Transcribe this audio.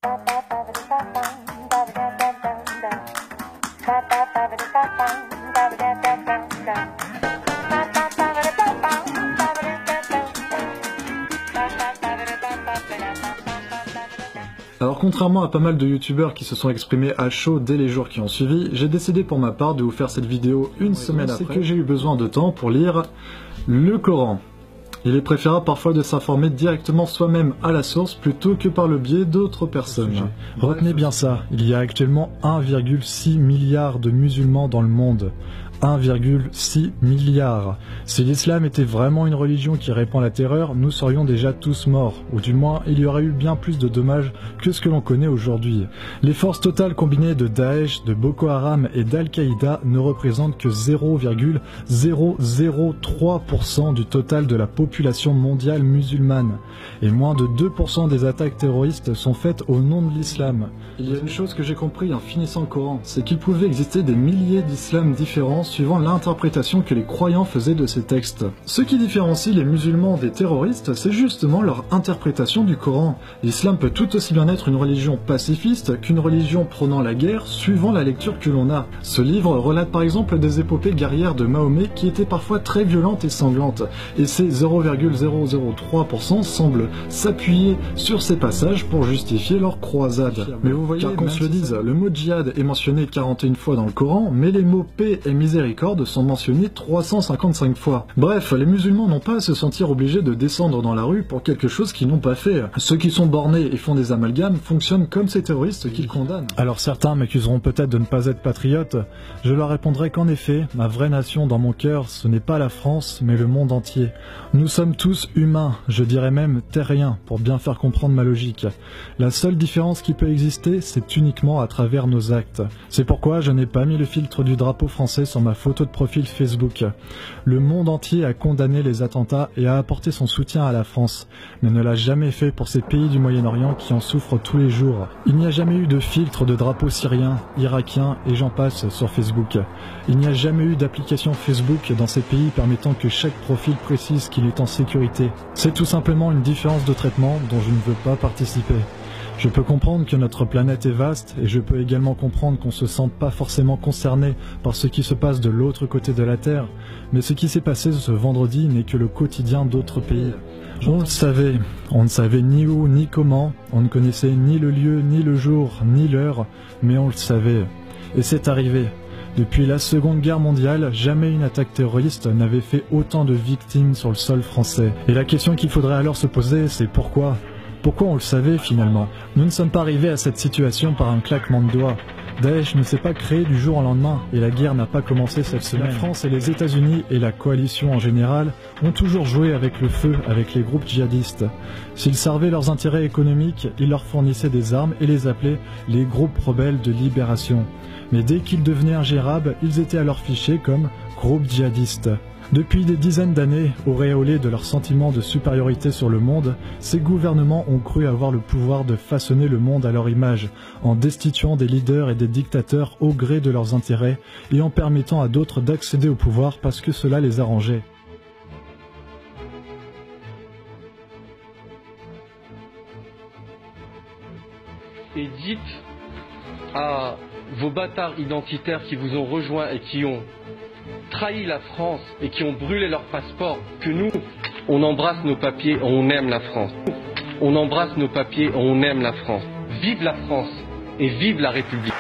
Alors contrairement à pas mal de youtubeurs qui se sont exprimés à chaud dès les jours qui ont suivi, j'ai décidé pour ma part de vous faire cette vidéo une semaine après que j'ai eu besoin de temps pour lire le Coran. Il est préférable parfois de s'informer directement soi-même à la source plutôt que par le biais d'autres personnes. Retenez bien ça, il y a actuellement 1,6 milliard de musulmans dans le monde. 1,6 milliard. Si l'islam était vraiment une religion qui répand la terreur, nous serions déjà tous morts, ou du moins il y aurait eu bien plus de dommages que ce que l'on connaît aujourd'hui. Les forces totales combinées de Daesh, de Boko Haram et d'Al-Qaïda ne représentent que 0,003% du total de la population mondiale musulmane, et moins de 2% des attaques terroristes sont faites au nom de l'islam. Il y a une chose que j'ai compris en finissant le Coran, c'est qu'il pouvait exister des milliers d'islams différents suivant l'interprétation que les croyants faisaient de ces textes. Ce qui différencie les musulmans des terroristes, c'est justement leur interprétation du Coran. L'islam peut tout aussi bien être une religion pacifiste qu'une religion prônant la guerre, suivant la lecture que l'on a. Ce livre relate par exemple des épopées guerrières de Mahomet qui étaient parfois très violentes et sanglantes, et ces 0,003% semblent s'appuyer sur ces passages pour justifier leur croisade. Mais vous voyez, car qu'on se le dise, le mot djihad est mentionné 41 fois dans le Coran, mais les mots paix et miséricorde sont mentionnés 355 fois. Bref, les musulmans n'ont pas à se sentir obligés de descendre dans la rue pour quelque chose qu'ils n'ont pas fait. Ceux qui sont bornés et font des amalgames fonctionnent comme ces terroristes qu'ils condamnent. Alors certains m'accuseront peut-être de ne pas être patriote. Je leur répondrai qu'en effet, ma vraie nation dans mon cœur, ce n'est pas la France, mais le monde entier. Nous sommes tous humains, je dirais même terriens, pour bien faire comprendre ma logique. La seule différence qui peut exister, c'est uniquement à travers nos actes. C'est pourquoi je n'ai pas mis le filtre du drapeau français sur ma photo de profil Facebook. Le monde entier a condamné les attentats et a apporté son soutien à la France, mais ne l'a jamais fait pour ces pays du Moyen-Orient qui en souffrent tous les jours. Il n'y a jamais eu de filtre de drapeau syrien, irakien et j'en passe sur Facebook. Il n'y a jamais eu d'application Facebook dans ces pays permettant que chaque profil précise qu'il est en sécurité. C'est tout simplement une différence de traitement dont je ne veux pas participer. Je peux comprendre que notre planète est vaste et je peux également comprendre qu'on ne se sente pas forcément concerné par ce qui se passe de l'autre côté de la Terre, mais ce qui s'est passé ce vendredi n'est que le quotidien d'autres pays. On le savait, on ne savait ni où ni comment, on ne connaissait ni le lieu, ni le jour, ni l'heure, mais on le savait. Et c'est arrivé. Depuis la Seconde Guerre mondiale, jamais une attaque terroriste n'avait fait autant de victimes sur le sol français. Et la question qu'il faudrait alors se poser, c'est pourquoi ? Pourquoi on le savait finalement? Nous ne sommes pas arrivés à cette situation par un claquement de doigts. Daesh ne s'est pas créé du jour au lendemain et la guerre n'a pas commencé cette semaine. La France et les États-Unis et la coalition en général ont toujours joué avec le feu avec les groupes djihadistes. S'ils servaient leurs intérêts économiques, ils leur fournissaient des armes et les appelaient les groupes rebelles de libération. Mais dès qu'ils devenaient ingérables, ils étaient alors fichés comme groupes djihadistes. Depuis des dizaines d'années, auréolés de leur sentiment de supériorité sur le monde, ces gouvernements ont cru avoir le pouvoir de façonner le monde à leur image, en destituant des leaders et des dictateurs au gré de leurs intérêts et en permettant à d'autres d'accéder au pouvoir parce que cela les arrangeait. Et dites à vos bâtards identitaires qui vous ont rejoints et qui ont trahi la France et qui ont brûlé leur passeport que nous, on embrasse nos papiers et on aime la France. On embrasse nos papiers et on aime la France. Vive la France et vive la République.